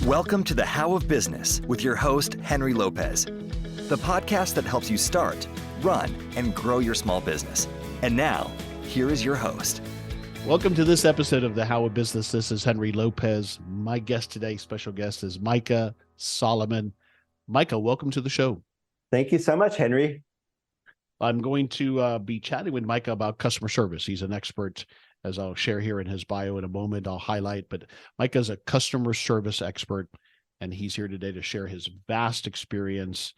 Welcome to the How of Business with your host, Henry Lopez, the podcast that helps you start, run, and grow your small business. And now, here is your host. Welcome to this episode of the How of Business. This is Henry Lopez. My guest today, special guest, is Micah Solomon. Micah, welcome to the show. Thank you so much, Henry. I'm going to be chatting with Micah about customer service. He's an expert, as I'll share here in his bio in a moment. I'll highlight, but Micah is a customer service expert, and he's here today to share his vast experience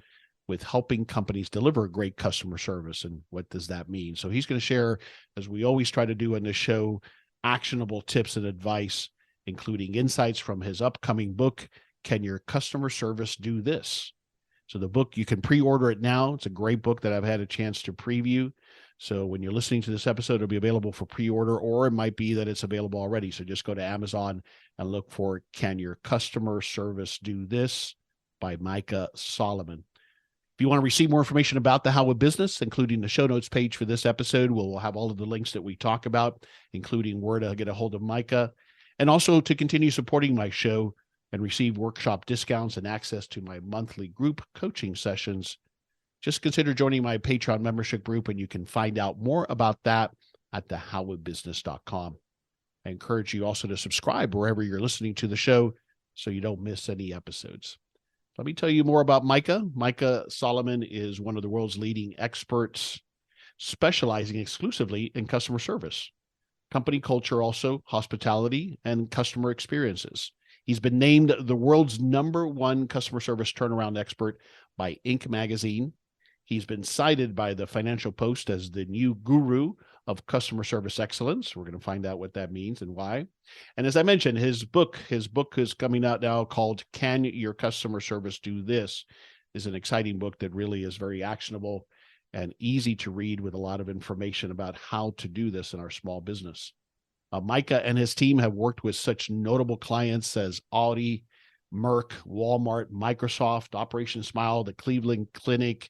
with helping companies deliver great customer service. And what does that mean? So he's going to share, as we always try to do in this show, actionable tips and advice, including insights from his upcoming book, Can Your Customer Service Do This? So the book, you can pre-order it now. It's a great book that I've had a chance to preview. So when you're listening to this episode, it'll be available for pre-order, or it might be that it's available already. So just go to Amazon and look for Can Your Customer Service Do This by Micah Solomon. If you want to receive more information about the How of Business, including the show notes page for this episode, we'll have all of the links that we talk about, including where to get a hold of Micah, and also to continue supporting my show and receive workshop discounts and access to my monthly group coaching sessions. Just consider joining my Patreon membership group, and you can find out more about that at thehowofbusiness.com. I encourage you also to subscribe wherever you're listening to the show so you don't miss any episodes. Let me tell you more about Micah. Micah Solomon is one of the world's leading experts specializing exclusively in customer service, company culture, also hospitality, and customer experiences. He's been named the world's #1 customer service turnaround expert by Inc. magazine. He's been cited by the Financial Post as the new guru of customer service excellence. We're going to find out what that means and why. And as I mentioned, his book is coming out now called Can Your Customer Service Do This? Is an exciting book that really is very actionable and easy to read with a lot of information about how to do this in our small business. Micah and his team have worked with such notable clients as Audi, Merck, Walmart, Microsoft, Operation Smile, the Cleveland Clinic,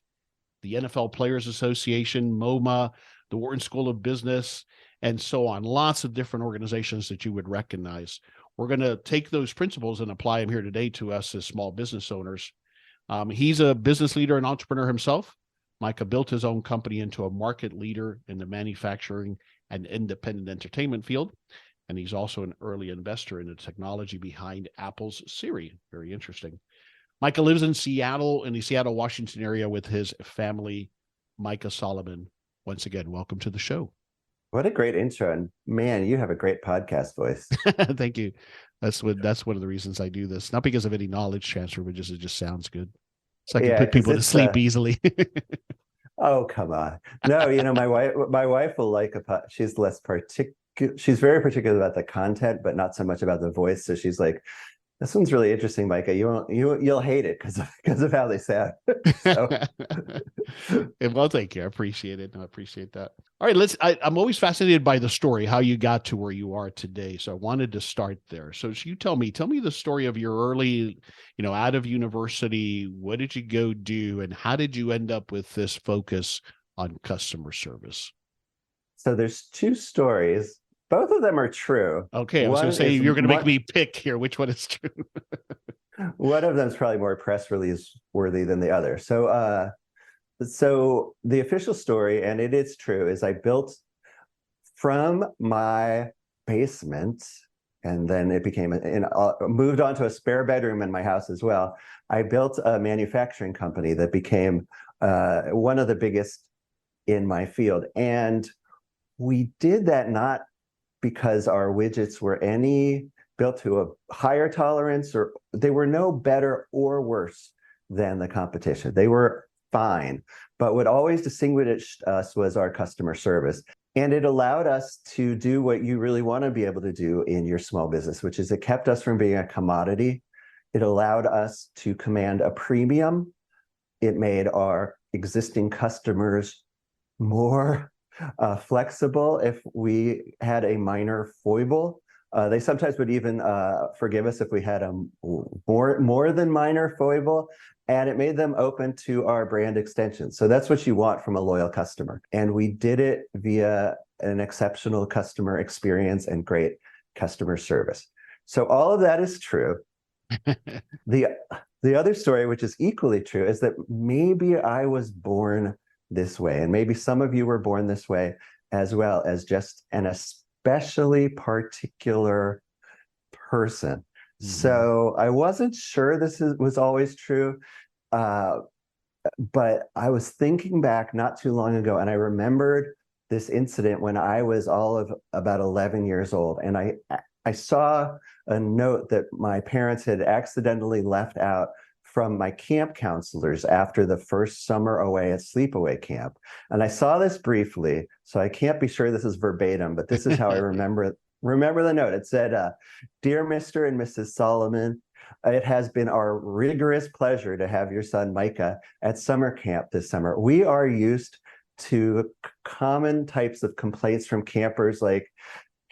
the NFL Players Association, MoMA, the Wharton School of Business, and so on. Lots of different organizations that you would recognize. We're going to take those principles and apply them here today to us as small business owners. He's a business leader and entrepreneur himself. Micah built his own company into a market leader in the manufacturing and independent entertainment field. And he's also an early investor in the technology behind Apple's Siri. Very interesting. Micah lives in Seattle, in the Seattle, Washington area with his family. Micah Solomon, once again, welcome to the show. What a great intro. And man, you have a great podcast voice. Thank you. That's one of the reasons I do this. Not because of any knowledge transfer, but it just sounds good. So I can put people to sleep easily. Oh, come on. No, my wife will like she's less she's very particular about the content, but not so much about the voice. So she's like, this one's really interesting, Micah. You'll hate it because of how they sound. So. Well, thank you. I appreciate it. I appreciate that. All right, I'm always fascinated by the story, how you got to where you are today. So I wanted to start there. So you tell me the story of your early, out of university. What did you go do, and how did you end up with this focus on customer service? So there's two stories. Both of them are true. Okay, I was going to say, you're going to make me pick here. Which one is true? One of them is probably more press release worthy than the other. So the official story, and it is true, is I built from my basement, and then it became moved on to a spare bedroom in my house as well. I built a manufacturing company that became one of the biggest in my field. And we did that not because our widgets were built to a higher tolerance, or they were no better or worse than the competition. They were fine, but what always distinguished us was our customer service. And it allowed us to do what you really want to be able to do in your small business, which is it kept us from being a commodity. It allowed us to command a premium. It made our existing customers more flexible if we had a minor foible. They sometimes would even forgive us if we had a more than minor foible, and it made them open to our brand extensions. So that's what you want from a loyal customer. And we did it via an exceptional customer experience and great customer service. So all of that is true. The the other story, which is equally true, is that maybe I was born this way, and maybe some of you were born this way as well, as just an especially particular person. So I wasn't sure was always true, but I was thinking back not too long ago, and I remembered this incident when I was all of about 11 years old, and I saw a note that my parents had accidentally left out from my camp counselors after the first summer away at sleepaway camp. And I saw this briefly, so I can't be sure this is verbatim, but this is how I remember the note. It said, "Dear Mr. and Mrs. Solomon, it has been our rigorous pleasure to have your son Micah at summer camp this summer. We are used to common types of complaints from campers like,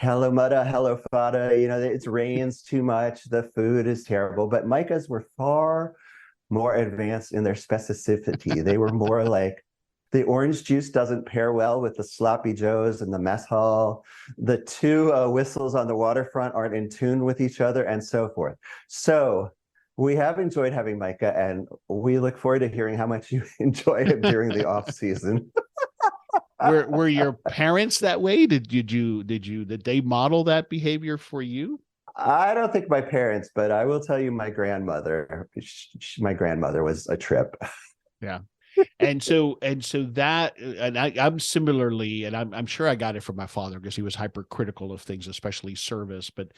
hello mudda, hello fada, it rains too much, the food is terrible. But Micah's were far more advanced in their specificity. They were more like, the orange juice doesn't pair well with the sloppy joes in the mess hall. The two whistles on the waterfront aren't in tune with each other, and so forth." So we have enjoyed having Micah, and we look forward to hearing how much you enjoy him during the off season. Were your parents that way? Did they model that behavior for you? I don't think my parents, but I will tell you my grandmother. My grandmother was a trip. Yeah. And I'm similarly, and I'm sure I got it from my father because he was hypercritical of things, especially service, but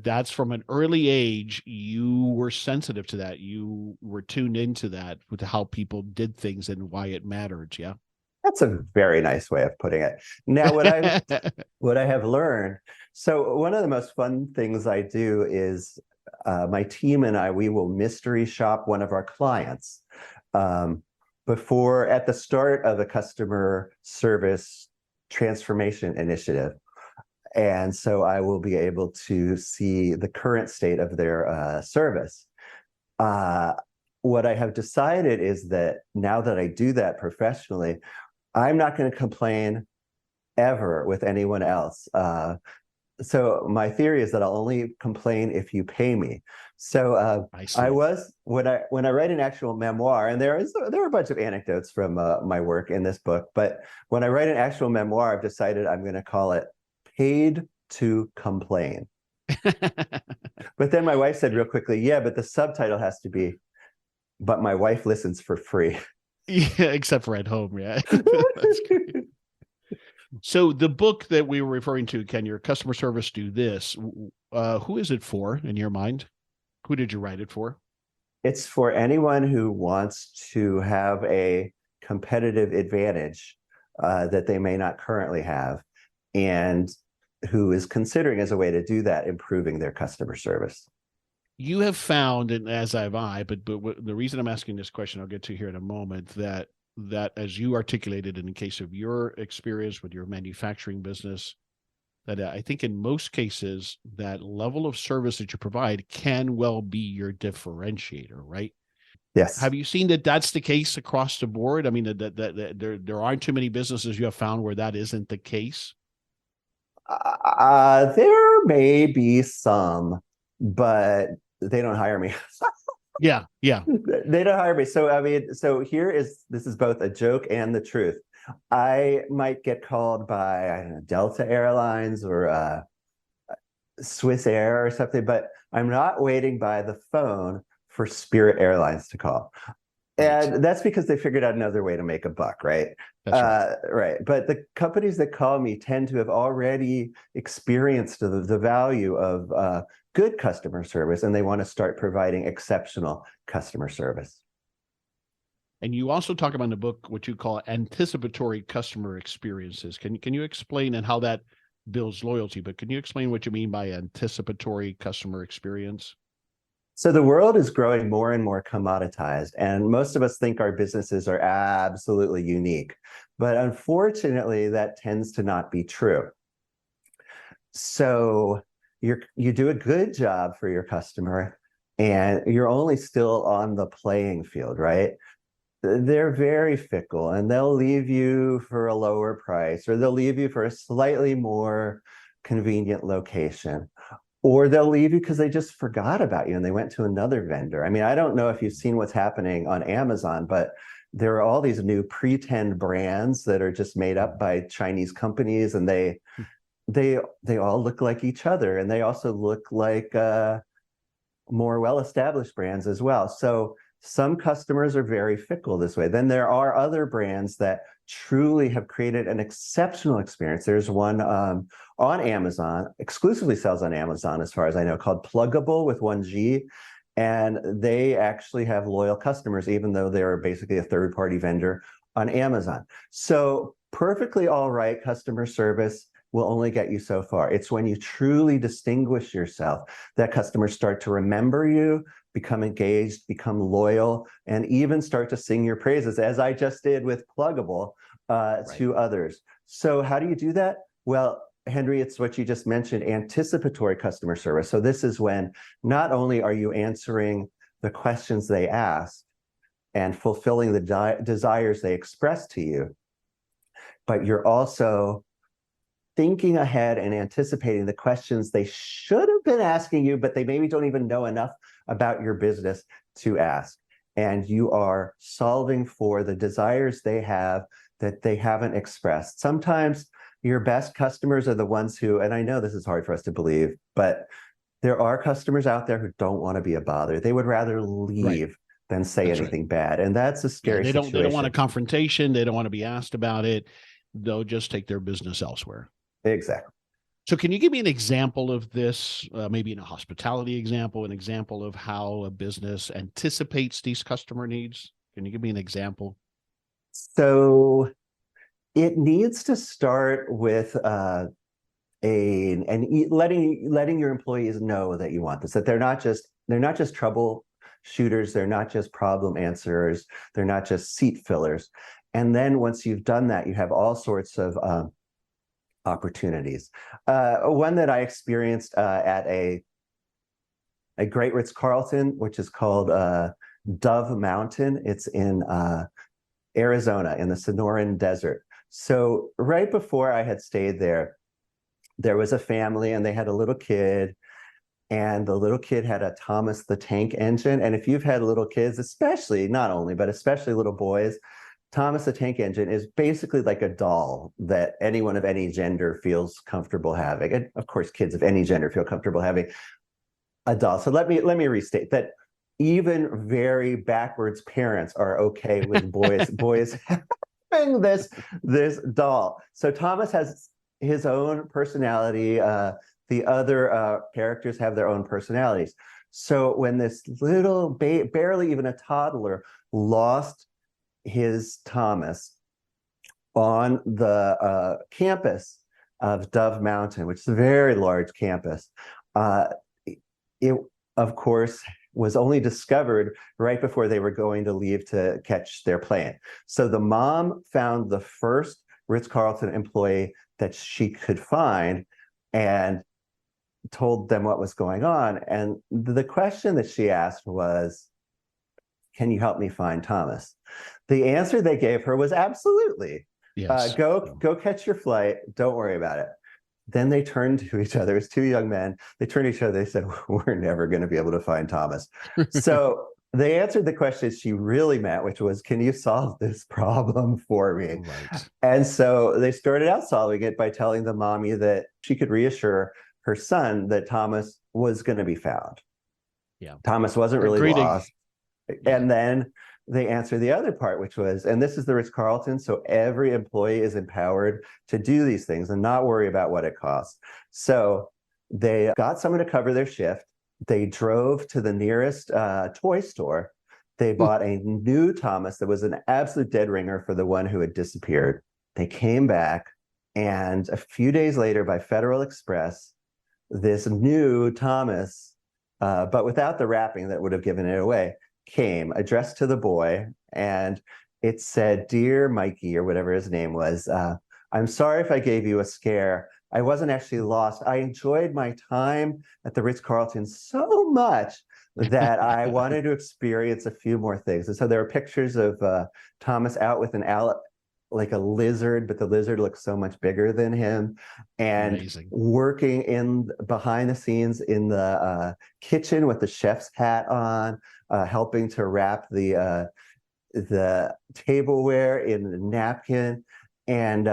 that's from an early age, you were sensitive to that. You were tuned into that with how people did things and why it mattered. Yeah. That's a very nice way of putting it. Now, what I have learned, so one of the most fun things I do is my team and we will mystery shop one of our clients at the start of a customer service transformation initiative. And so I will be able to see the current state of their service. What I have decided is that now that I do that professionally, I'm not going to complain ever with anyone else. So my theory is that I'll only complain if you pay me. So when I write an actual memoir, and there are a bunch of anecdotes from my work in this book, but when I write an actual memoir, I've decided I'm going to call it "Paid to Complain." But then my wife said real quickly, "Yeah, but the subtitle has to be, but my wife listens for free." Yeah, except for at home, yeah. That's great. So the book that we were referring to, Can Your Customer Service Do This? Who is it for in your mind? Who did you write it for? It's for anyone who wants to have a competitive advantage that they may not currently have, and who is considering as a way to do that, improving their customer service. You have found, and as have I, but the reason I'm asking this question, I'll get to here in a moment, that as you articulated in the case of your experience with your manufacturing business, that I think in most cases, that level of service that you provide can well be your differentiator, right? Yes. Have you seen that that's the case across the board? I mean, that there aren't too many businesses you have found where that isn't the case? There may be some, but they don't hire me. Yeah. They don't hire me. So, I mean, this is both a joke and the truth. I might get called by, I don't know, Delta Airlines or Swiss Air or something, but I'm not waiting by the phone for Spirit Airlines to call. And that's because they figured out another way to make a buck, right? That's right. Right. But the companies that call me tend to have already experienced the value of good customer service, and they want to start providing exceptional customer service. And you also talk about in the book what you call anticipatory customer experiences. Can you explain and how that builds loyalty? But can you explain what you mean by anticipatory customer experience? So the world is growing more and more commoditized, and most of us think our businesses are absolutely unique. But unfortunately, that tends to not be true. So you do a good job for your customer, and you're only still on the playing field, right? They're very fickle, and they'll leave you for a lower price, or they'll leave you for a slightly more convenient location. or they'll leave you because they just forgot about you and they went to another vendor. I mean, I don't know if you've seen what's happening on Amazon, but there are all these new pretend brands that are just made up by Chinese companies, and they all look like each other, and they also look like more well-established brands as well. So some customers are very fickle this way. Then there are other brands that truly have created an exceptional experience. There's one on Amazon, exclusively sells on Amazon as far as I know, called Pluggable with one G. And they actually have loyal customers, even though they're basically a third-party vendor on Amazon. So perfectly all right customer service will only get you so far. It's when you truly distinguish yourself that customers start to remember you, become engaged, become loyal, and even start to sing your praises, as I just did with Pluggable to others. So how do you do that? Well, Henry, it's what you just mentioned, anticipatory customer service. So this is when not only are you answering the questions they ask and fulfilling the desires they express to you, but you're also thinking ahead and anticipating the questions they should have been asking you, but they maybe don't even know enough about your business to ask. And you are solving for the desires they have that they haven't expressed. Sometimes your best customers are the ones who, and I know this is hard for us to believe, but there are customers out there who don't want to be a bother. They would rather leave than say anything bad. And that's a scary situation. They don't want a confrontation. They don't want to be asked about it. They'll just take their business elsewhere. Exactly. So can you give me an example of this, maybe in a hospitality example, an example of how a business anticipates these customer needs? Can you give me an example? So it needs to start with letting your employees know that you want this, that they're not just troubleshooters, they're not just problem answerers, they're not just seat fillers. And then once you've done that, you have all sorts of opportunities. One that I experienced at a great Ritz-Carlton, which is called Dove Mountain. It's in Arizona in the Sonoran Desert. So right before I had stayed there, there was a family and they had a little kid, and the little kid had a Thomas the Tank Engine. And if you've had little kids, especially, not only, but especially little boys, Thomas the Tank Engine is basically like a doll that anyone of any gender feels comfortable having. And of course, kids of any gender feel comfortable having a doll. So let me restate that even very backwards parents are okay with boys having this doll. So Thomas has his own personality. The other characters have their own personalities. So when this little barely even a toddler lost his Thomas on the campus of Dove Mountain, which is a very large campus, it of course was only discovered right before they were going to leave to catch their plane. So the mom found the first Ritz-Carlton employee that she could find and told them what was going on. And the question that she asked was, "Can you help me find Thomas?" The answer they gave her was absolutely. Yes. Go catch your flight. Don't worry about it. Then they turned to each other. It was two young men. They turned to each other. They said, "We're never going to be able to find Thomas." So they answered the question she really meant, which was, "Can you solve this problem for me?" Right. And so they started out solving it by telling the mommy that she could reassure her son that Thomas was going to be found. Yeah. Thomas wasn't really lost. Yeah. And then they answer the other part, which was, and this is the Ritz-Carlton, so every employee is empowered to do these things and not worry about what it costs. So they got someone to cover their shift. They drove to the nearest toy store. They bought a new Thomas that was an absolute dead ringer for the one who had disappeared. They came back, and a few days later, by Federal Express, this new Thomas, but without the wrapping that would have given it away, came addressed to the boy, and it said, "Dear Mikey," or whatever his name was, "I'm sorry if I gave you a scare. I wasn't actually lost. I enjoyed my time at the Ritz-Carlton so much that I wanted to experience a few more things." And so there are pictures of Thomas out with an like a lizard, but the lizard looks so much bigger than him, and Amazing. working in behind the scenes in the kitchen with the chef's hat on, helping to wrap the tableware in the napkin. And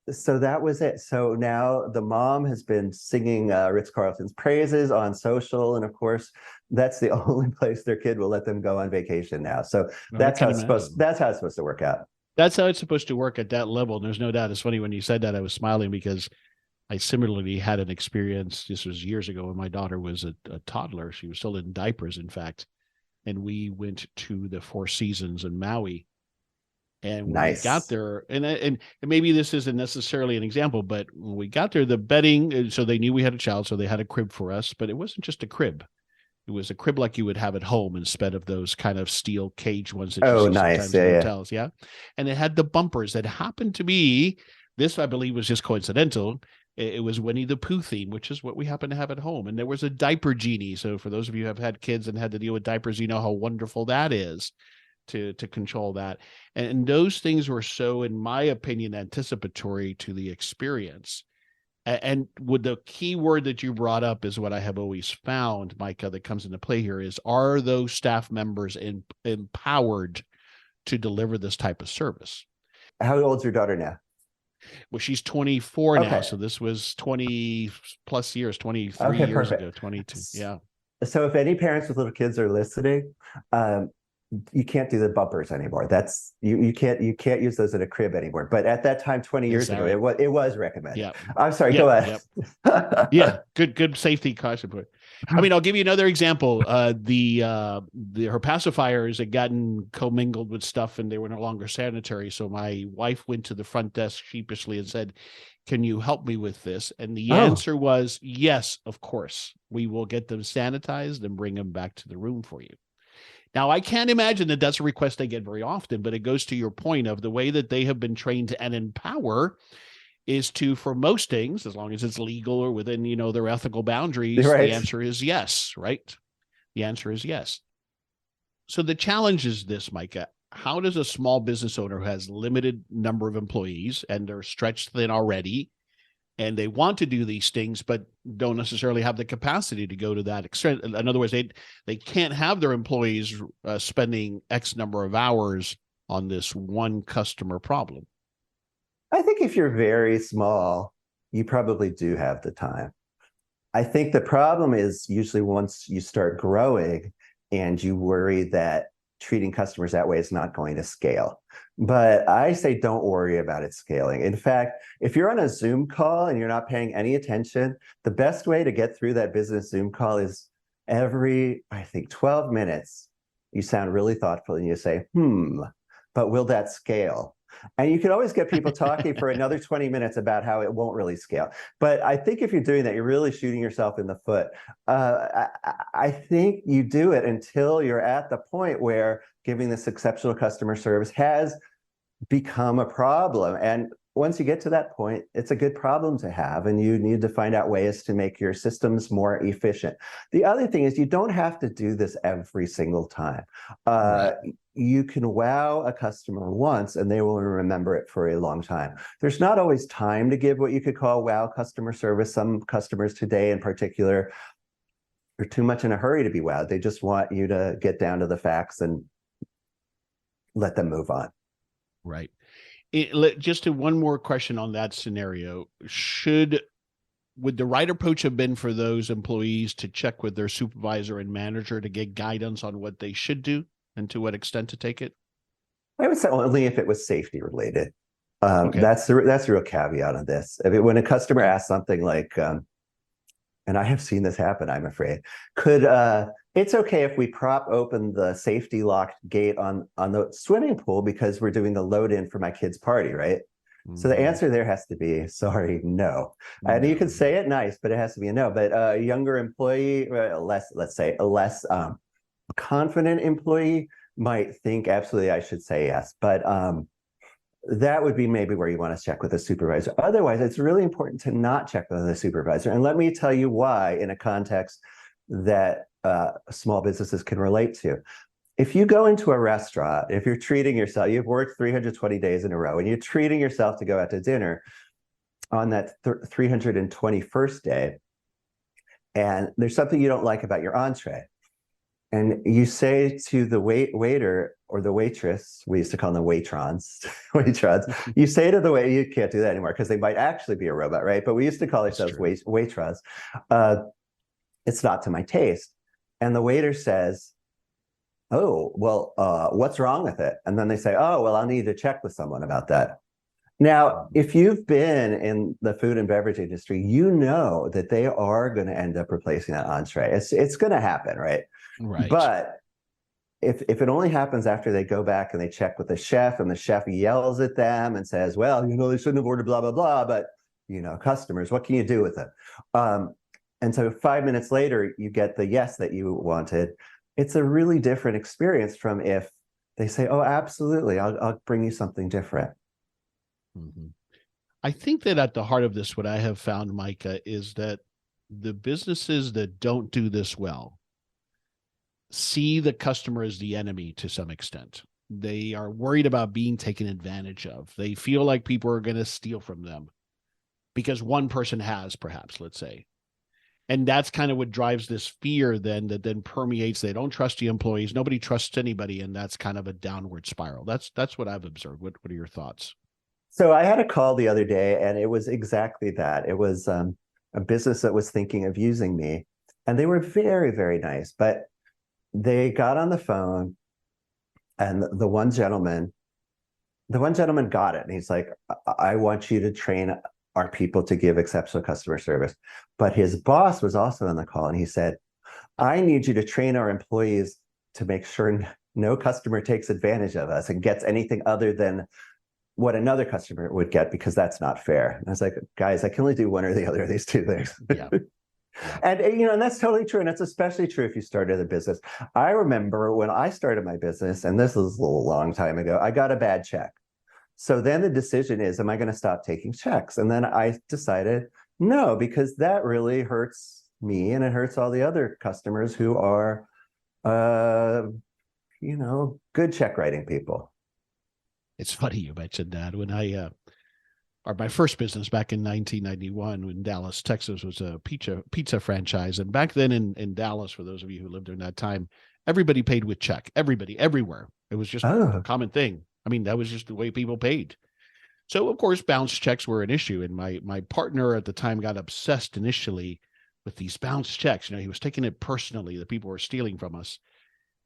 so that was it. So now the mom has been singing Ritz-Carlton's praises on social. And of course, that's the only place their kid will let them go on vacation now. So that's how it's supposed to work out. That's how it's supposed to work at that level. And there's no doubt. It's funny when you said that, I was smiling because I similarly had an experience. This was years ago when my daughter was a toddler. She was still in diapers, in fact. And we went to the Four Seasons in Maui. And when we got there, and maybe this isn't necessarily an example, but when we got there, the bedding, so they knew we had a child, so they had a crib for us, but it wasn't just a crib. It was a crib like you would have at home instead of those kind of steel cage ones that you see sometimes in hotels. Yeah. And it had the bumpers that happened to be, this I believe was just coincidental. It was Winnie the Pooh theme, which is what we happen to have at home. And there was a diaper genie. So for those of you who have had kids and had to deal with diapers, you know how wonderful that is to control that. And those things were so, in my opinion, anticipatory to the experience. And with the key word that you brought up is what I have always found, Micah, that comes into play here is, are those staff members empowered to deliver this type of service? How old's your daughter now? Well, she's 24 now. So this was 20 plus years, 23 years ago, 22. Yeah. So if any parents with little kids are listening, you can't do the bumpers anymore. That's you can't use those in a crib anymore. But at that time, 20 years ago, it was recommended. Yeah. I'm sorry. Go ahead. Yeah. Good safety caution. I mean, I'll give you another example. Her pacifiers had gotten commingled with stuff, and they were no longer sanitary. So my wife went to the front desk sheepishly and said, "Can you help me with this?" And the answer was, "Yes, of course. We will get them sanitized and bring them back to the room for you." Now, I can't imagine that that's a request they get very often, but it goes to your point of the way that they have been trained and empower is to, for most things, as long as it's legal or within, their ethical boundaries, the answer is yes, right? The answer is yes. So the challenge is this, Micah. How does a small business owner who has limited number of employees and they're stretched thin already, and they want to do these things, but don't necessarily have the capacity to go to that extent? In other words, they can't have their employees spending X number of hours on this one customer problem. I think if you're very small, you probably do have the time. I think the problem is usually once you start growing and you worry that treating customers that way is not going to scale. But I say don't worry about it scaling. In fact, if you're on a Zoom call and you're not paying any attention, the best way to get through that business Zoom call is every, I think, 12 minutes, you sound really thoughtful and you say, but will that scale? And you can always get people talking for another 20 minutes about how it won't really scale. But I think if you're doing that, you're really shooting yourself in the foot. I think you do it until you're at the point where giving this exceptional customer service has become a problem. And once you get to that point, it's a good problem to have, and you need to find out ways to make your systems more efficient. The other thing is you don't have to do this every single time. You can wow a customer once and they will remember it for a long time. There's not always time to give what you could call wow customer service. Some customers today in particular are too much in a hurry to be wowed. They just want you to get down to the facts and let them move on. Right. Just one more question on that scenario. Would the right approach have been for those employees to check with their supervisor and manager to get guidance on what they should do and to what extent to take it? I would say only if it was safety related. That's the real caveat on this. When a customer asks something like, and I have seen this happen, I'm afraid, it's okay if we prop open the safety locked gate on the swimming pool because we're doing the load in for my kid's party, right? So the answer there has to be, sorry, no. And you can say it nice, but it has to be a no. But a younger employee, let's say a less confident employee might think, absolutely, I should say yes. But that would be maybe where you want to check with a supervisor. Otherwise, it's really important to not check with a supervisor. And let me tell you why in a context that small businesses can relate to. if you go into a restaurant, if you're treating yourself, you've worked 320 days in a row and you're treating yourself to go out to dinner on that 321st day, and there's something you don't like about your entree, and you say to the waiter or the waitress, we used to call them waitrons, you say to the waiter, you can't do that anymore because they might actually be a robot, right? But we used to call ourselves waitrons. It's not to my taste. And the waiter says, oh, well, what's wrong with it? And then they say, oh, well, I'll need to check with someone about that. Now, if you've been in the food and beverage industry, you know that they are going to end up replacing that entree. It's going to happen, right? Right. But if it only happens after they go back and they check with the chef and the chef yells at them and says, well, they shouldn't have ordered blah, blah, blah, but, customers, what can you do with it? And so 5 minutes later, you get the yes that you wanted. It's a really different experience from if they say, oh, absolutely, I'll bring you something different. Mm-hmm. I think that at the heart of this, what I have found, Micah, is that the businesses that don't do this well see the customer as the enemy to some extent. They are worried about being taken advantage of. They feel like people are going to steal from them because one person has, perhaps, let's say. And that's kind of what drives this fear that then permeates. They don't trust the employees. Nobody trusts anybody. And that's kind of a downward spiral. That's what I've observed. What are your thoughts? So I had a call the other day, and it was exactly that. It was a business that was thinking of using me, and they were very, very nice. But they got on the phone, and the one gentleman got it, and he's like, I want you to train our people to give exceptional customer service. But his boss was also on the call, and he said, I need you to train our employees to make sure no customer takes advantage of us and gets anything other than what another customer would get, because that's not fair. And I was like, guys, I can only do one or the other of these two things. Yeah. And and that's totally true. And it's especially true if you started a business. I remember when I started my business, and this was a long time ago, I got a bad check. So then the decision is, am I going to stop taking checks? And then I decided, no, because that really hurts me and it hurts all the other customers who are, good check writing people. It's funny you mentioned that. When my first business back in 1991 in Dallas, Texas, was a pizza franchise. And back then in Dallas, for those of you who lived during that time, everybody paid with check. Everybody, everywhere. It was just a common thing. I mean, that was just the way people paid. So, of course, bounce checks were an issue. And my partner at the time got obsessed initially with these bounce checks. He was taking it personally that people were stealing from us.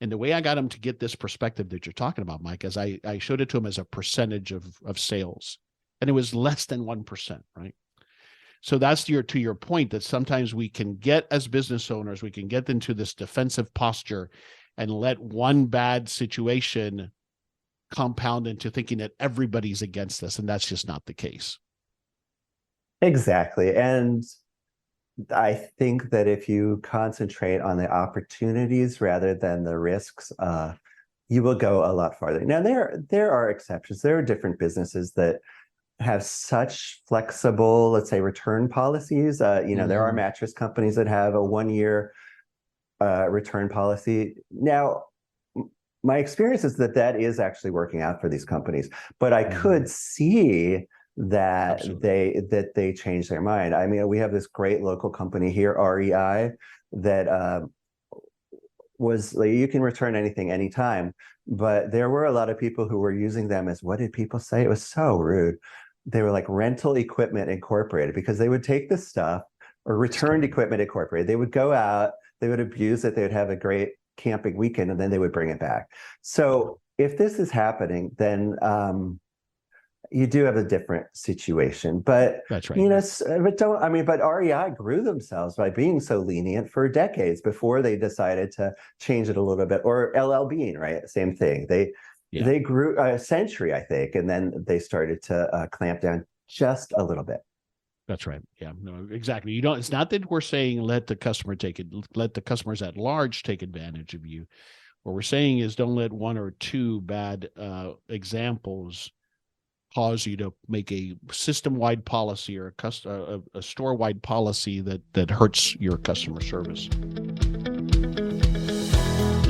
And the way I got him to get this perspective that you're talking about, Mike, is I showed it to him as a percentage of sales. And it was less than 1%, right? So that's to your point, that sometimes we can get, as business owners, we can get into this defensive posture and let one bad situation compound into thinking that everybody's against us. And that's just not the case. Exactly. And I think that if you concentrate on the opportunities rather than the risks, you will go a lot farther. Now, there are exceptions. There are different businesses that have such flexible, let's say, return policies. There are mattress companies that have a 1-year return policy. Now, my experience is that is actually working out for these companies, but I could see that they change their mind. I mean, we have this great local company here, REI, that was like, you can return anything anytime, but there were a lot of people who were using them as, what did people say? It was so rude. They were like Rental Equipment Incorporated, because they would take this stuff, or Returned Equipment Incorporated. They would go out, they would abuse it, they would have a great camping weekend, and then they would bring it back. So if this is happening, then you do have a different situation. But that's right. But REI grew themselves by being so lenient for decades before they decided to change it a little bit. Or LL Bean, right? Same thing. They grew a century, I think, and then they started to clamp down just a little bit. That's right. Yeah, no, exactly. It's not that we're saying let the customers at large take advantage of you. What we're saying is don't let one or two bad examples cause you to make a system-wide policy or a store-wide policy that hurts your customer service.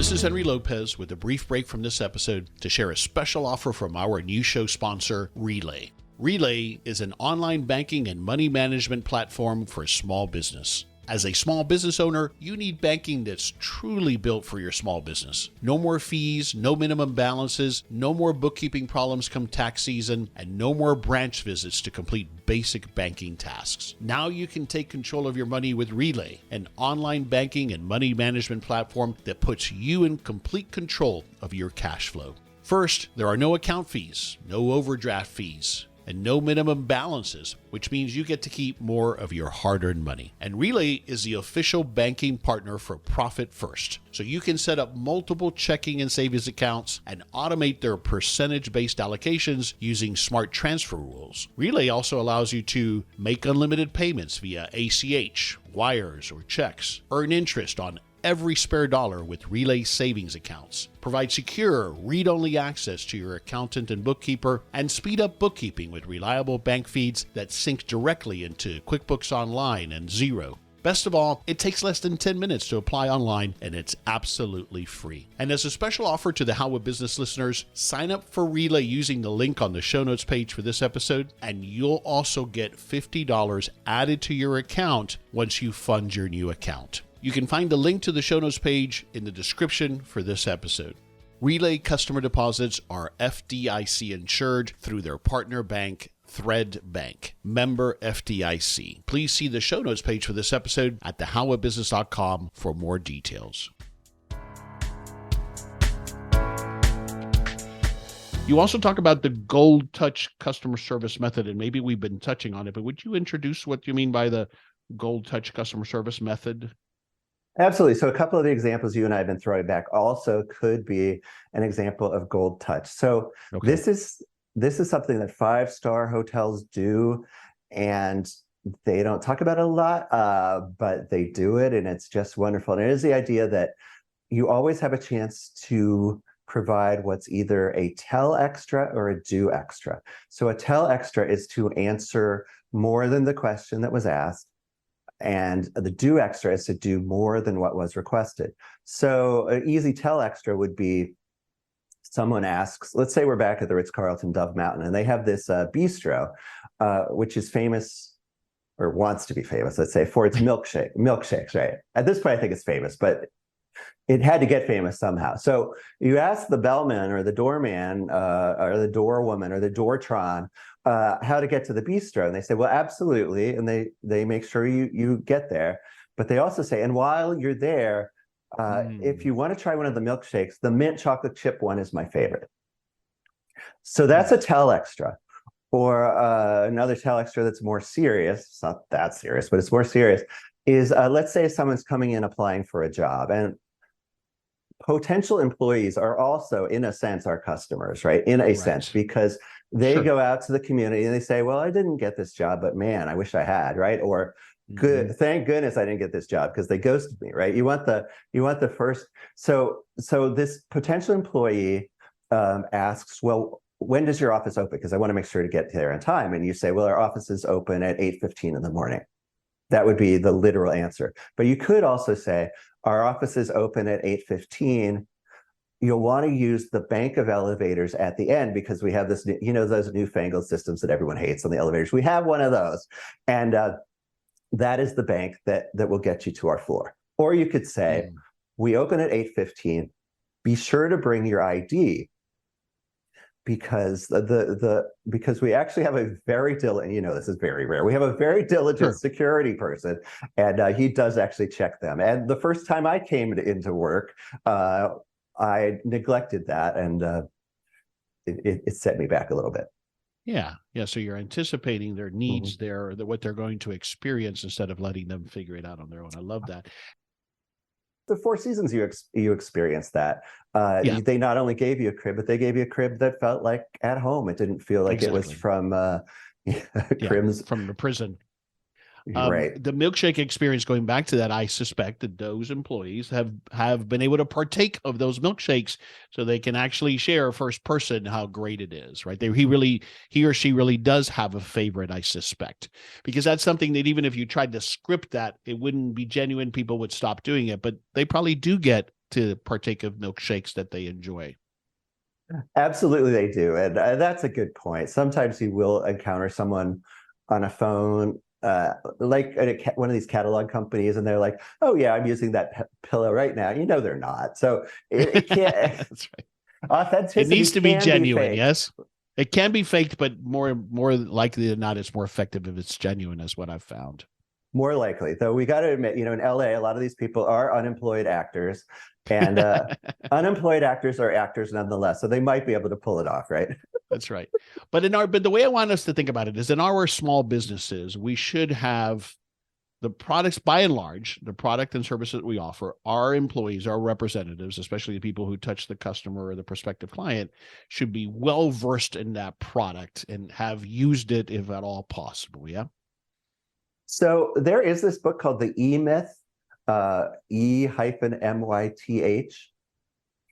This is Henry Lopez with a brief break from this episode to share a special offer from our new show sponsor, Relay. Relay is an online banking and money management platform for small business. As a small business owner, you need banking that's truly built for your small business. No more fees, no minimum balances, no more bookkeeping problems come tax season, and no more branch visits to complete basic banking tasks. Now you can take control of your money with Relay, an online banking and money management platform that puts you in complete control of your cash flow. First, there are no account fees, no overdraft fees, and no minimum balances, which means you get to keep more of your hard-earned money. And Relay is the official banking partner for Profit First. So you can set up multiple checking and savings accounts and automate their percentage-based allocations using smart transfer rules. Relay also allows you to make unlimited payments via ACH, wires, or checks, earn interest on every spare dollar with Relay savings accounts, provide secure, read-only access to your accountant and bookkeeper, and speed up bookkeeping with reliable bank feeds that sync directly into QuickBooks Online and Xero. Best of all, it takes less than 10 minutes to apply online, and it's absolutely free. And as a special offer to the How Would Business listeners, sign up for Relay using the link on the show notes page for this episode, and you'll also get $50 added to your account once you fund your new account. You can find the link to the show notes page in the description for this episode. Relay customer deposits are FDIC insured through their partner bank, Thread Bank, member FDIC. Please see the show notes page for this episode at thehowofbusiness.com for more details. You also talk about the Gold Touch customer service method, and maybe we've been touching on it, but would you introduce what you mean by the Gold Touch customer service method? Absolutely. So a couple of the examples you and I have been throwing back also could be an example of Gold Touch. So this is something that five-star hotels do, and they don't talk about it a lot, but they do it, and it's just wonderful. And it is the idea that you always have a chance to provide what's either a tell extra or a do extra. So a tell extra is to answer more than the question that was asked, and the do extra is to do more than what was requested. So an easy tell extra would be someone asks, let's say we're back at the Ritz-Carlton Dove Mountain, and they have this bistro, which is famous, or wants to be famous, let's say, for its milkshakes, right? At this point, I think it's famous, but it had to get famous somehow. So you ask the bellman or the doorman or the doorwoman or the doortron how to get to the bistro. And they say, well, absolutely. And they make sure you get there. But they also say, and while you're there, if you want to try one of the milkshakes, the mint chocolate chip one is my favorite. So that's a tell extra. Or another tell extra that's more serious, it's not that serious, but it's more serious, is let's say someone's coming in applying for a job, and potential employees are also, in a sense, our customers, right? In a sense, because they go out to the community and they say, well, I didn't get this job, but man, I wish I had, right? Or good, thank goodness I didn't get this job because they ghosted me, right? You want the first. So this potential employee asks, well, when does your office open? Because I want to make sure to get there in time. And you say, well, our office is open at 8:15 in the morning. That would be the literal answer. But you could also say, our office is open at 8:15. You'll want to use the bank of elevators at the end because we have this, those newfangled systems that everyone hates on the elevators. We have one of those. And that is the bank that will get you to our floor. Or you could say, we open at 8:15. Be sure to bring your ID, because because we actually have a very diligent, this is very rare. We have a very diligent security person, and he does actually check them. And the first time I came into work, I neglected that, and it set me back a little bit. Yeah. So you're anticipating their needs, what they're going to experience, instead of letting them figure it out on their own. I love that. The Four Seasons, you experienced that. They not only gave you a crib, but they gave you a crib that felt like at home. It didn't feel like it was from from the prison. Right. The milkshake experience, going back to that, I suspect that those employees have been able to partake of those milkshakes so they can actually share first person how great it is, right? He or she really does have a favorite, I suspect, because that's something that even if you tried to script that, it wouldn't be genuine. People would stop doing it, but they probably do get to partake of milkshakes that they enjoy. Absolutely, they do. And that's a good point. Sometimes you will encounter someone on a phone, like at one of these catalog companies, and they're like, oh, yeah, I'm using that pillow right now. You know, they're not. So it can't, That's right. authenticity It needs to be genuine. faked. Yes. It can be faked, but more likely than not, it's more effective if it's genuine, is what I've found. More likely, though, we got to admit, in LA, a lot of these people are unemployed actors, and unemployed actors are actors nonetheless. So they might be able to pull it off, right? That's right. But the way I want us to think about it is, in our small businesses, we should have the products, by and large, the product and services that we offer, our employees, our representatives, especially the people who touch the customer or the prospective client, should be well versed in that product and have used it if at all possible. Yeah. So there is this book called The E-Myth, E-MYTH.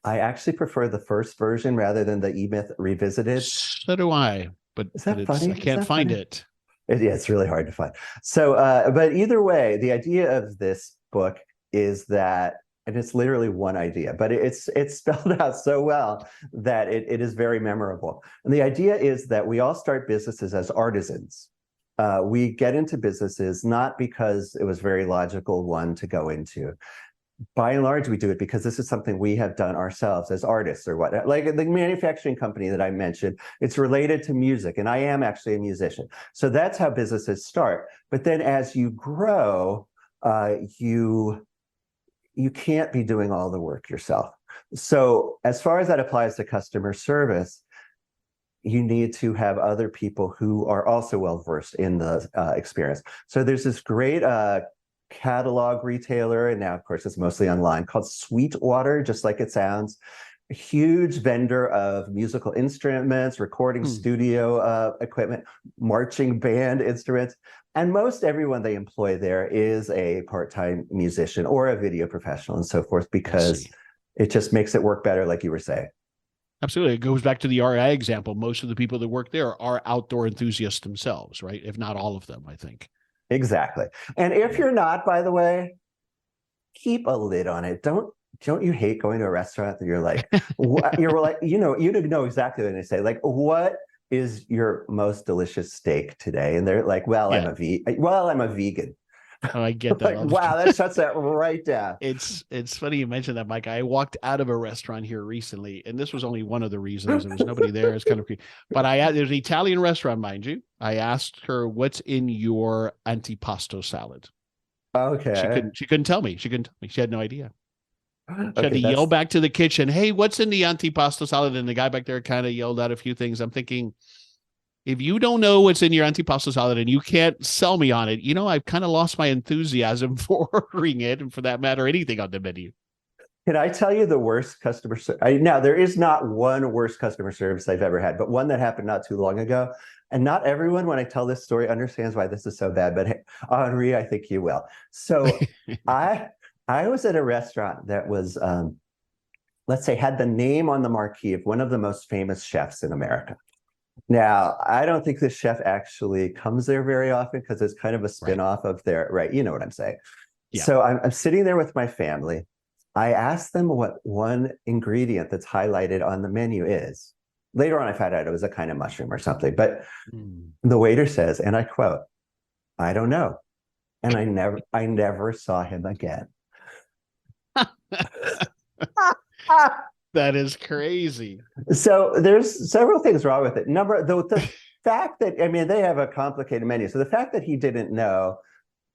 I actually prefer the first version rather than the E-Myth Revisited. So do I, but, Is that funny? I can't find it. Yeah, it's really hard to find. So, but either way, the idea of this book is that, and it's literally one idea, but it's spelled out so well that it is very memorable. And the idea is that we all start businesses as artisans. We get into businesses not because it was a very logical one to go into. By and large, we do it because this is something we have done ourselves as artists or what. Like the manufacturing company that I mentioned, it's related to music, and I am actually a musician. So that's how businesses start. But then as you grow, you can't be doing all the work yourself. So as far as that applies to customer service, you need to have other people who are also well-versed in the experience. So there's this great catalog retailer, and now of course it's mostly online, called Sweetwater, just like it sounds. A huge vendor of musical instruments, recording studio equipment, marching band instruments, and most everyone they employ there is a part-time musician or a video professional and so forth, because it just makes it work better, like you were saying. Absolutely. It goes back to the RI example. Most of the people that work there are outdoor enthusiasts themselves, right? If not all of them, I think. Exactly. And if you're not, by the way, keep a lid on it. Don't you hate going to a restaurant that you're like, you're like, you know exactly what they say. Like, what is your most delicious steak today? And they're like, well, I'm a vegan. Oh, I get that. Like, wow, that shuts that right down. It's funny you mentioned that, Mike. I walked out of a restaurant here recently, and this was only one of the reasons. There was nobody there. It's kind of creepy. But there's an Italian restaurant, mind you. I asked her, what's in your antipasto salad? Okay. She couldn't tell me. She had no idea. She had to yell back to the kitchen, hey, what's in the antipasto salad? And the guy back there kind of yelled out a few things. I'm thinking, if you don't know what's in your antipasto salad and you can't sell me on it, I've kind of lost my enthusiasm for ordering it, and for that matter, anything on the menu. Can I tell you the worst customer service? Now, there is not one worst customer service I've ever had, but one that happened not too long ago. And not everyone, when I tell this story, understands why this is so bad. But hey, Henri, I think you will. So I was at a restaurant that was, let's say, had the name on the marquee of one of the most famous chefs in America. Now, I don't think this chef actually comes there very often because it's kind of a spinoff of their, right? You know what I'm saying. Yeah. So I'm sitting there with my family. I asked them what one ingredient that's highlighted on the menu is. Later on, I found out it was a kind of mushroom or something. But the waiter says, and I quote, "I don't know." And I never saw him again. That is crazy. So there's several things wrong with it. The fact that, they have a complicated menu. So the fact that he didn't know,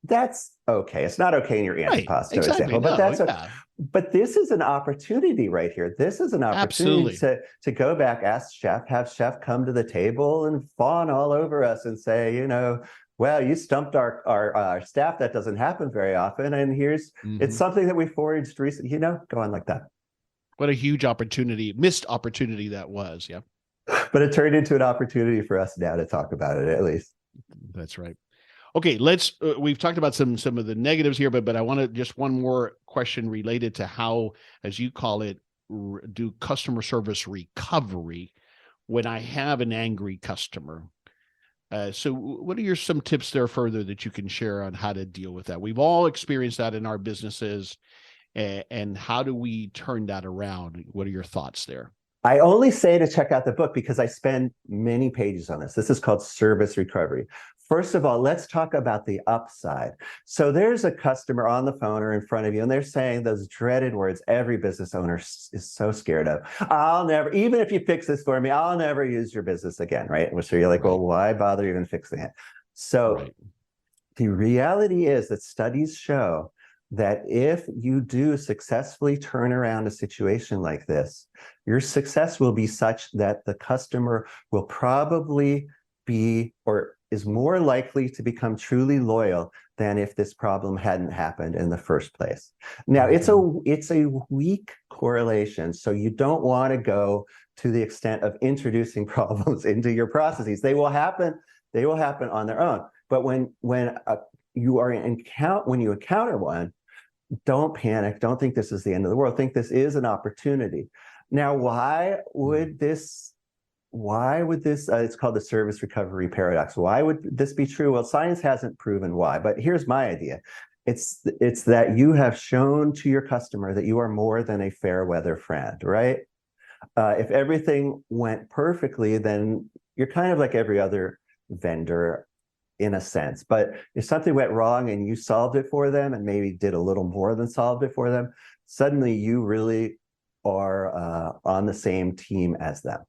that's okay. It's not okay in your antipasto example, but that's okay. But this is an opportunity right here. This is an opportunity to go back, have chef come to the table and fawn all over us and say, well, you stumped our staff. That doesn't happen very often. And it's something that we foraged recently, go on like that. What a huge missed opportunity that was. Yeah. But it turned into an opportunity for us now to talk about it, at least. That's right. Okay, we've talked about some of the negatives here, but I want to just one more question related to how, as you call it, do customer service recovery when I have an angry customer. So what are some tips there further that you can share on how to deal with that? We've all experienced that in our businesses. And how do we turn that around? What are your thoughts there? I only say to check out the book because I spend many pages on this. This is called Service Recovery. First of all, let's talk about the upside. So there's a customer on the phone or in front of you, and they're saying those dreaded words every business owner is so scared of. I'll never, even if you fix this for me, I'll never use your business again, right? So you're like, well, why bother even fixing it? So the reality is that studies show that if you do successfully turn around a situation like this, your success will be such that the customer will probably be or is more likely to become truly loyal than if this problem hadn't happened in the first place. Now, it's a weak correlation, so you don't want to go to the extent of introducing problems into your processes. They will happen on their own. But when you encounter one, don't panic. Don't think this is the end of the world. Think this is an opportunity. Now, why would this? It's called the service recovery paradox. Why would this be true? Well, science hasn't proven why, but here's my idea. It's that you have shown to your customer that you are more than a fair weather friend, right? If everything went perfectly, then you're kind of like every other vendor in a sense. But if something went wrong and you solved it for them and maybe did a little more than solved it for them, suddenly you really are on the same team as them.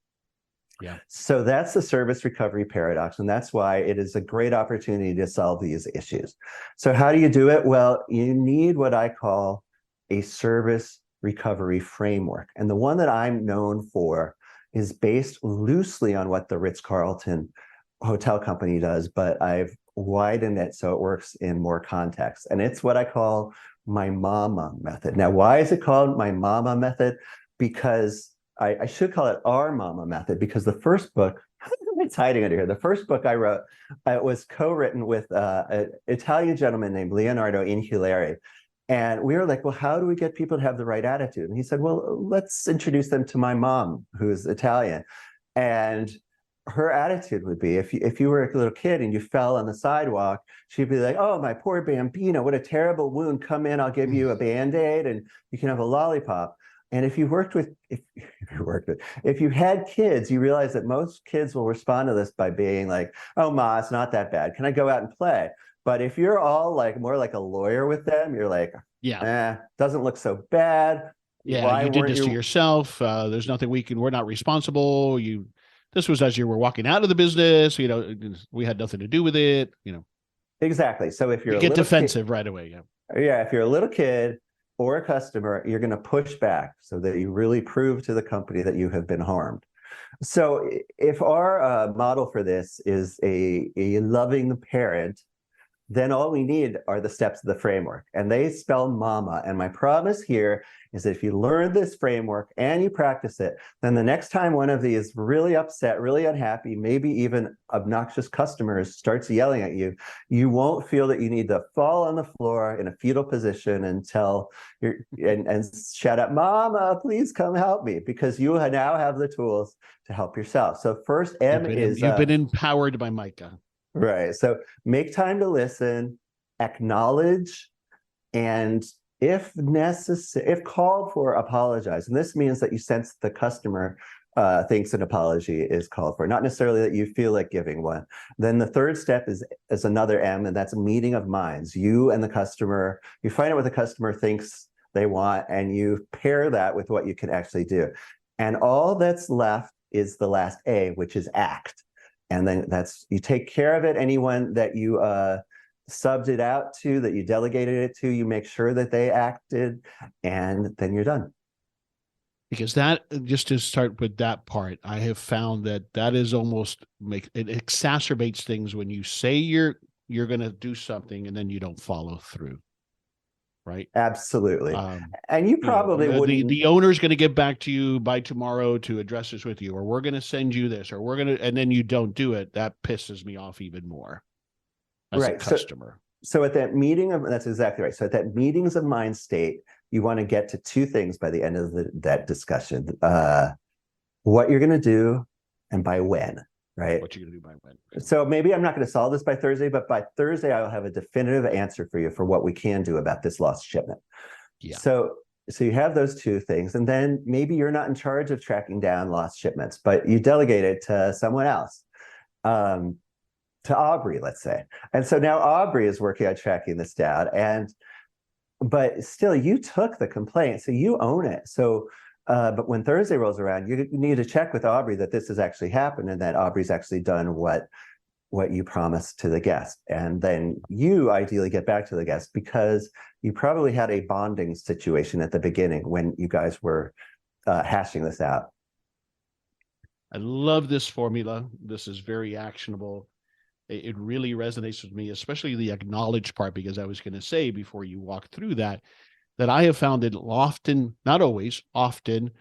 Yeah. So that's the service recovery paradox, and that's why it is a great opportunity to solve these issues. So how do you do it? Well, you need what I call a service recovery framework. And the one that I'm known for is based loosely on what the Ritz-Carlton hotel company does, but I've widened it so it works in more context. And it's what I call my mama method. Now, why is it called my mama method? Because I should call it our mama method, because the first book, it's hiding under here. The first book I wrote was co-written with an Italian gentleman named Leonardo Inchileri. And we were like, well, how do we get people to have the right attitude? And he said, well, let's introduce them to my mom, who's Italian. And her attitude would be, if you were a little kid and you fell on the sidewalk, she'd be like, oh, my poor bambino, what a terrible wound. Come in, I'll give you a Band-Aid and you can have a lollipop. And if you had kids, you realize that most kids will respond to this by being like, oh, Ma, it's not that bad. Can I go out and play? But if you're all like more like a lawyer with them, you're like, doesn't look so bad. Yeah, why you did this to yourself. There's nothing we're not responsible. This was as you were walking out of the business, we had nothing to do with it, Exactly. So if you get defensive right away. Yeah. If you're a little kid or a customer, you're going to push back so that you really prove to the company that you have been harmed. So if our model for this is a loving parent, then all we need are the steps of the framework, and they spell mama. And my promise here is that if you learn this framework and you practice it, then the next time one of these really upset, really unhappy, maybe even obnoxious customers starts yelling at you, you won't feel that you need to fall on the floor in a fetal position and shout out, mama, please come help me, because you now have the tools to help yourself. So first, you've been empowered by Micah. Right. So make time to listen, acknowledge, and if necessary, if called for, apologize. And this means that you sense the customer thinks an apology is called for, not necessarily that you feel like giving one. Then the third step is another M, and that's a meeting of minds. You and the customer, you find out what the customer thinks they want, and you pair that with what you can actually do. And all that's left is the last A, which is act. And then you take care of it. Anyone that you subbed it out to, that you delegated it to, you make sure that they acted, and then you're done. Because just to start with that part, I have found that is almost it exacerbates things when you say you're going to do something and then you don't follow through. Right. Absolutely. And you probably wouldn't. The owner's going to get back to you by tomorrow to address this with you, or we're going to send you this, or and then you don't do it. That pisses me off even more as a customer. So at that meeting that's exactly right. So at that meetings of mind state, you want to get to two things by the end of that discussion: what you're going to do and by when. Right. What you're going to do by when. So maybe I'm not going to solve this by Thursday, but by Thursday, I will have a definitive answer for you for what we can do about this lost shipment. Yeah. So you have those two things, and then maybe you're not in charge of tracking down lost shipments, but you delegate it to someone else, to Aubrey, let's say. And so now Aubrey is working on tracking this down, but still you took the complaint, so you own it. So but when Thursday rolls around, you need to check with Aubrey that this has actually happened and that Aubrey's actually done what you promised to the guest. And then you ideally get back to the guest, because you probably had a bonding situation at the beginning when you guys were hashing this out. I love this formula. This is very actionable. It really resonates with me, especially the acknowledge part, because I was going to say before you walk through that I have found it often, not always, often,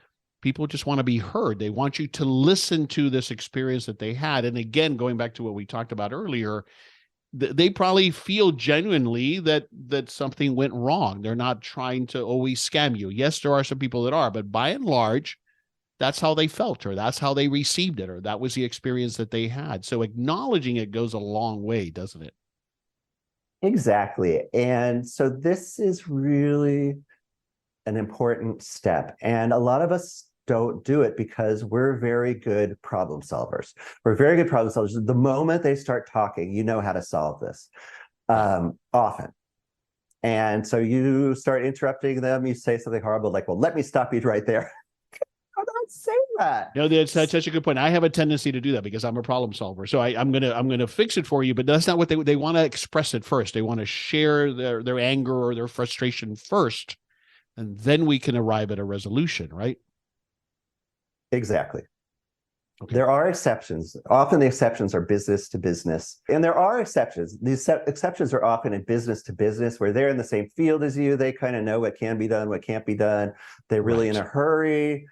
people just want to be heard. They want you to listen to this experience that they had. And again, going back to what we talked about earlier, they probably feel genuinely that something went wrong. They're not trying to always scam you. Yes, there are some people that are, but by and large, that's how they felt, or that's how they received it, or that was the experience that they had. So acknowledging it goes a long way, doesn't it? Exactly. And so this is really an important step. And a lot of us don't do it because we're very good problem solvers. We're very good problem solvers. The moment they start talking, you know how to solve this, often. And so you start interrupting them. You say something horrible like, well, let me stop you right there. I don't say that. No, that's such a good point. I have a tendency to do that because I'm a problem solver. So I'm gonna fix it for you, but that's not what they want to express it first. They want to share their anger or their frustration first, and then we can arrive at a resolution, right? Exactly. Okay. There are exceptions. Often the exceptions are business to business. And there are exceptions. These exceptions are often in business to business, where they're in the same field as you. They kind of know what can be done, what can't be done. They're really in a hurry.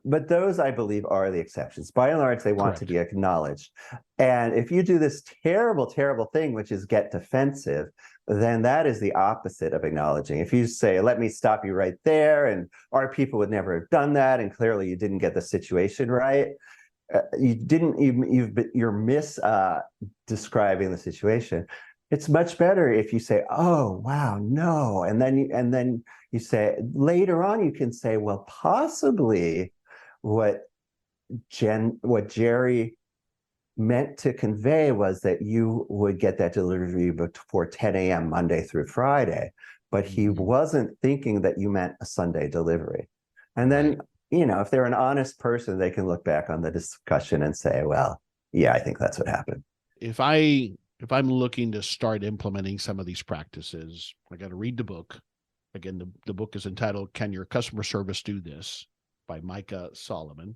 But those, I believe, are the exceptions. By and large, they want to be acknowledged. And if you do this terrible, terrible thing, which is get defensive, then that is the opposite of acknowledging. If you say, let me stop you right there, and our people would never have done that, and clearly you didn't get the situation right, you're describing the situation. It's much better if you say, oh, wow, no. And then you say, later on, you can say, well, possibly what Jerry meant to convey was that you would get that delivery before 10 a.m. Monday through Friday, but he wasn't thinking that you meant a Sunday delivery. And then, if they're an honest person, they can look back on the discussion and say, well, yeah, I think that's what happened. If I'm looking to start implementing some of these practices, I got to read the book. Again, the book is entitled Can Your Customer Service Do This? By Micah Solomon.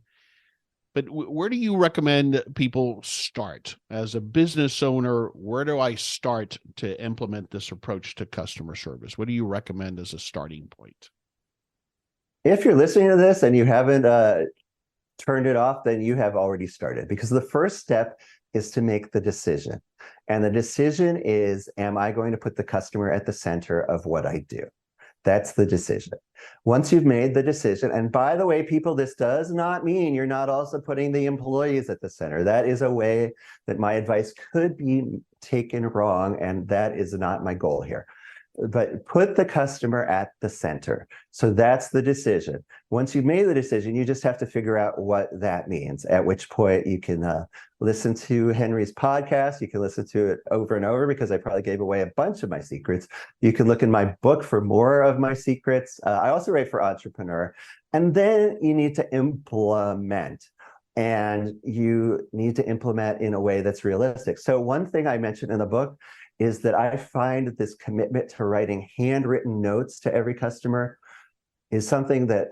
But where do you recommend people start? As a business owner, where do I start to implement this approach to customer service? What do you recommend as a starting point? If you're listening to this and you haven't turned it off, then you have already started, because the first step is to make the decision. And the decision is, am I going to put the customer at the center of what I do? That's the decision. Once you've made the decision, and by the way, people, this does not mean you're not also putting the employees at the center. That is a way that my advice could be taken wrong, and that is not my goal here. But put the customer at the center. So that's the decision. Once you've made the decision, you just have to figure out what that means, at which point you can listen to Henry's podcast. You can listen to it over and over, because I probably gave away a bunch of my secrets. You can look in my book for more of my secrets. I also write for Entrepreneur. And then you need to implement. And you need to implement in a way that's realistic. So one thing I mentioned in the book is that I find that this commitment to writing handwritten notes to every customer is something that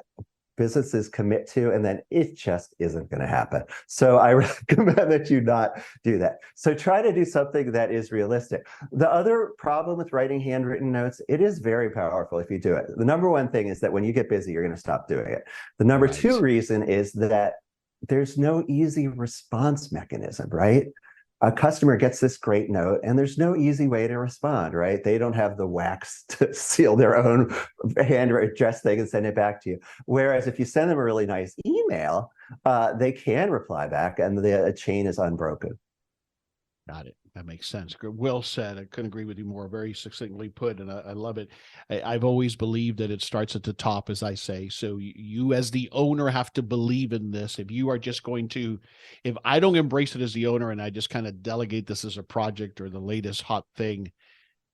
businesses commit to, and then it just isn't going to happen. So I recommend that you not do that. So try to do something that is realistic. The other problem with writing handwritten notes, it is very powerful if you do it. The number one thing is that when you get busy, you're going to stop doing it. The number two reason is that there's no easy response mechanism, right? A customer gets this great note, and there's no easy way to respond, right? They don't have the wax to seal their own handwritten address thing and send it back to you. Whereas if you send them a really nice email, they can reply back, and the chain is unbroken. Got it. That makes sense. Well said. I couldn't agree with you more. Very succinctly put, and I love it. I've always believed that it starts at the top, as I say. So you as the owner have to believe in this. If you are just going to, if I don't embrace it as the owner and I just kind of delegate this as a project or the latest hot thing,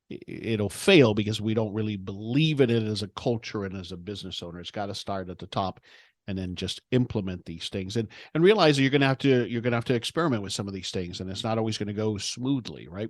it'll fail because we don't really believe in it as a culture and as a business owner. It's got to start at the top and then just implement these things and realize that you're going to have to experiment with some of these things, and it's not always going to go smoothly, right?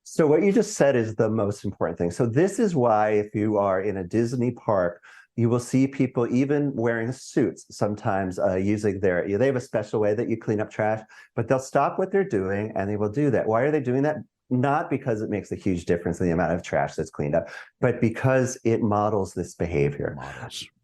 So what you just said is the most important thing. So this is why if you are in a Disney park, you will see people even wearing suits, sometimes using they have a special way that you clean up trash, but they'll stop what they're doing and they will do that. Why are they doing that? Not because it makes a huge difference in the amount of trash that's cleaned up, but because it models this behavior.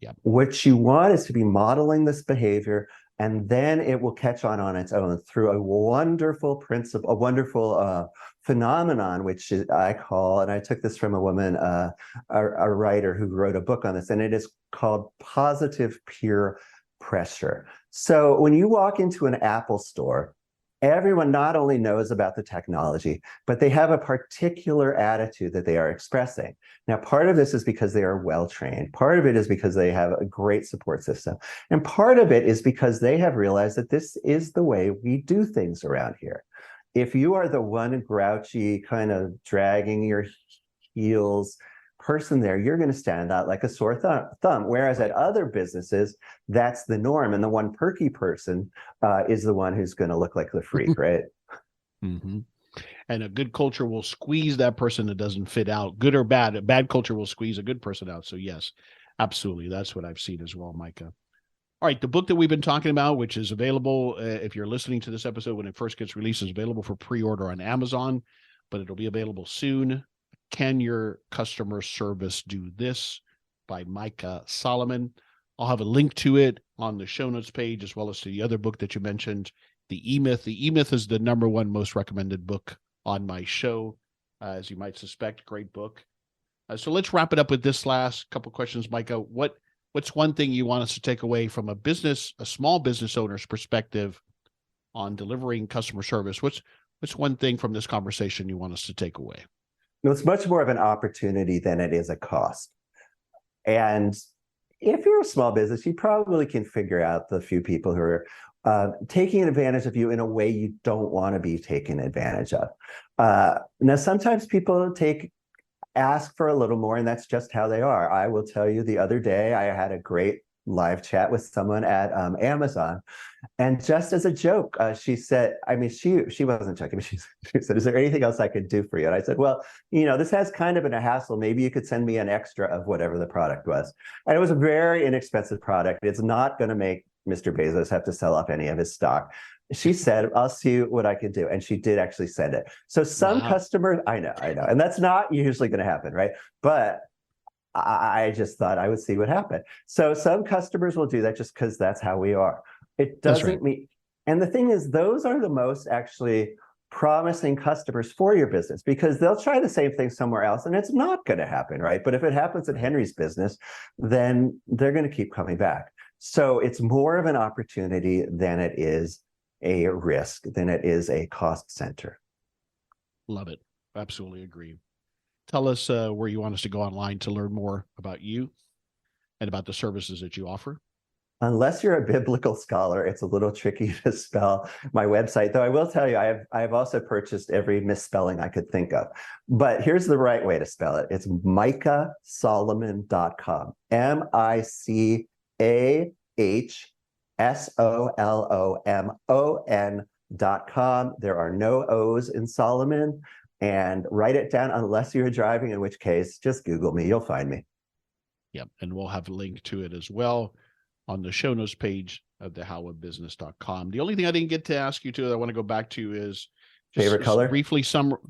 Yep. What you want is to be modeling this behavior, and then it will catch on its own through a wonderful principle, a wonderful phenomenon, which I call, and I took this from a woman, a writer who wrote a book on this, and it is called positive peer pressure. So when you walk into an Apple store, everyone not only knows about the technology, but they have a particular attitude that they are expressing. Now, part of this is because they are well-trained. Part of it is because they have a great support system. And part of it is because they have realized that this is the way we do things around here. If you are the one grouchy, kind of dragging your heels person there, you're going to stand out like a sore thumb. Whereas at other businesses, that's the norm. And the one perky person is the one who's going to look like the freak, right? Mm-hmm. And a good culture will squeeze that person that doesn't fit out, good or bad. A bad culture will squeeze a good person out. So yes, absolutely. That's what I've seen as well, Micah. All right. The book that we've been talking about, which is available, if you're listening to this episode when it first gets released, is available for pre-order on Amazon, but it'll be available soon. Can Your Customer Service Do This? By Micah Solomon. I'll have a link to it on the show notes page, as well as to the other book that you mentioned, The E-Myth. The E-Myth is the #1 most recommended book on my show, as you might suspect. Great book. So let's wrap it up with this last couple questions, Micah. What's one thing you want us to take away from a small business owner's perspective on delivering customer service? What's one thing from this conversation you want us to take away? No, it's much more of an opportunity than it is a cost. And if you're a small business, you probably can figure out the few people who are taking advantage of you in a way you don't want to be taken advantage of. Now, sometimes people ask for a little more, and that's just how they are. I will tell you, the other day, I had a great live chat with someone at Amazon. And just as a joke, she said, I mean, she wasn't joking. She said, is there anything else I could do for you? And I said, well, this has kind of been a hassle. Maybe you could send me an extra of whatever the product was. And it was a very inexpensive product. It's not going to make Mr. Bezos have to sell off any of his stock. She said, I'll see what I can do. And she did actually send it. So some customers, I know. And that's not usually going to happen, right? But I just thought I would see what happened. So some customers will do that just because that's how we are. It doesn't mean, and the thing is, those are the most actually promising customers for your business, because they'll try the same thing somewhere else and it's not going to happen, right? But if it happens at Henry's business, then they're going to keep coming back. So it's more of an opportunity than it is a risk, than it is a cost center. Love it. Absolutely agree. Tell us where you want us to go online to learn more about you and about the services that you offer. Unless you're a biblical scholar, it's a little tricky to spell my website, though I will tell you, I have also purchased every misspelling I could think of. But here's the right way to spell it. It's micahsolomon.com. MICAHSOLOMON.com. There are no O's in Solomon. And write it down unless you're driving, in which case, just Google me. You'll find me. Yep. And we'll have a link to it as well on the show notes page of thehowofbusiness.com. The only thing I didn't get to ask you to, I want to go back to is favorite color. Briefly,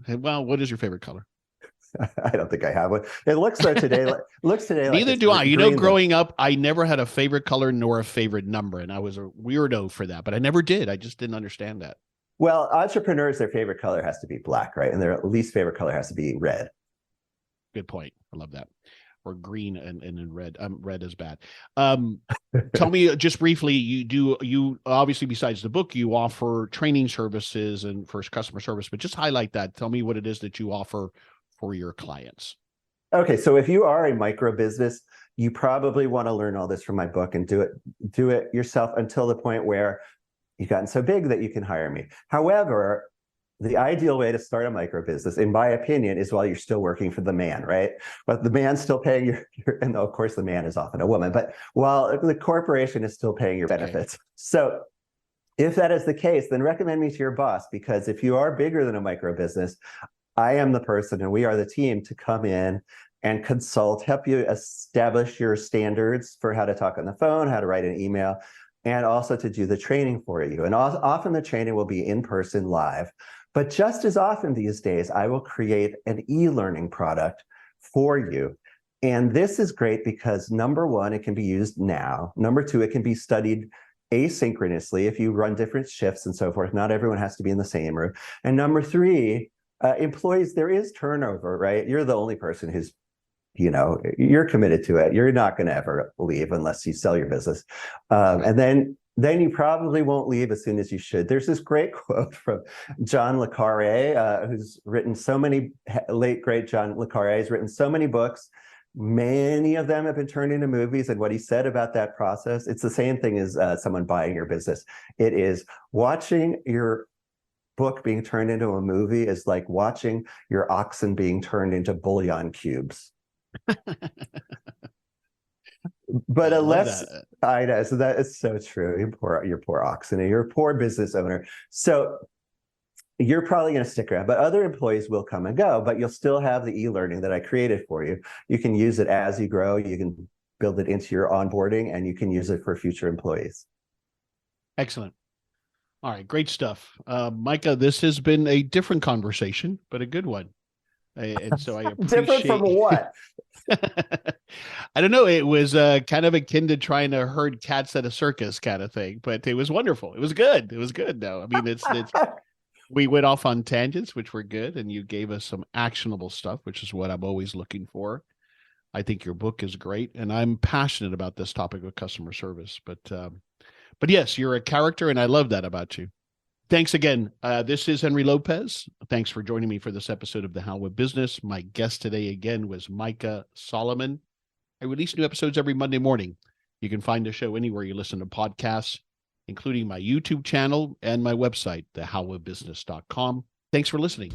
what is your favorite color? I don't think I have one. It looks like today. Neither do I. Growing up, I never had a favorite color nor a favorite number, and I was a weirdo for that. But I never did. I just didn't understand that. Well, entrepreneurs, their favorite color has to be black, right? And their least favorite color has to be red. Good point. I love that. or green and in red. Red is bad. Tell me just briefly, you obviously, besides the book, you offer training services and for customer service, but just highlight that. Tell me what it is that you offer for your clients. Okay, so if you are a micro business, you probably want to learn all this from my book and do it yourself until the point where you've gotten so big that you can hire me. However, the ideal way to start a micro business, in my opinion, is while you're still working for the man, right? But the man's still paying your and of course the man is often a woman, but while the corporation is still paying your benefits. Okay. So if that is the case, then recommend me to your boss, because if you are bigger than a micro business, I am the person and we are the team to come in and consult, help you establish your standards for how to talk on the phone, how to write an email, and also to do the training for you. And often the training will be in person live. But just as often these days, I will create an e-learning product for you. And this is great because number one, it can be used now. Number two, it can be studied asynchronously if you run different shifts and so forth. Not everyone has to be in the same room. And number three, employees, there is turnover, right? You're the only person who's, you're committed to it. You're not going to ever leave unless you sell your business. And then you probably won't leave as soon as you should. There's this great quote from John le Carre, who's written so many, late great John le Carre has written so many books. Many of them have been turned into movies. And what he said about that process, it's the same thing as someone buying your business. It is watching your book being turned into a movie is like watching your oxen being turned into bouillon cubes. But unless I know, so that is so true. Your poor oxen and your poor business owner. So you're probably going to stick around, but other employees will come and go, but you'll still have the e-learning that I created for you. You can use it as you grow. You can build it into your onboarding, and you can use it for future employees. Excellent. All right, great stuff. Micah, this has been a different conversation, but a good one. And so I appreciate different from what? I don't know. It was kind of akin to trying to herd cats at a circus kind of thing, but it was wonderful. It was good. It was good. No, I mean, it's we went off on tangents, which were good. And you gave us some actionable stuff, which is what I'm always looking for. I think your book is great. And I'm passionate about this topic of customer service, but yes, you're a character. And I love that about you. Thanks again. This is Henry Lopez. Thanks for joining me for this episode of The How of Business. My guest today again was Micah Solomon. I release new episodes every Monday morning. You can find the show anywhere you listen to podcasts, including my YouTube channel and my website, thehowofbusiness.com. Thanks for listening.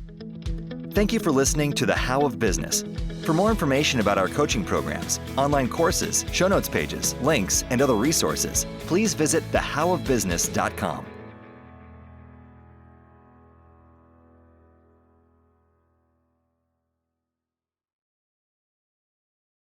Thank you for listening to The How of Business. For more information about our coaching programs, online courses, show notes pages, links, and other resources, please visit thehowofbusiness.com.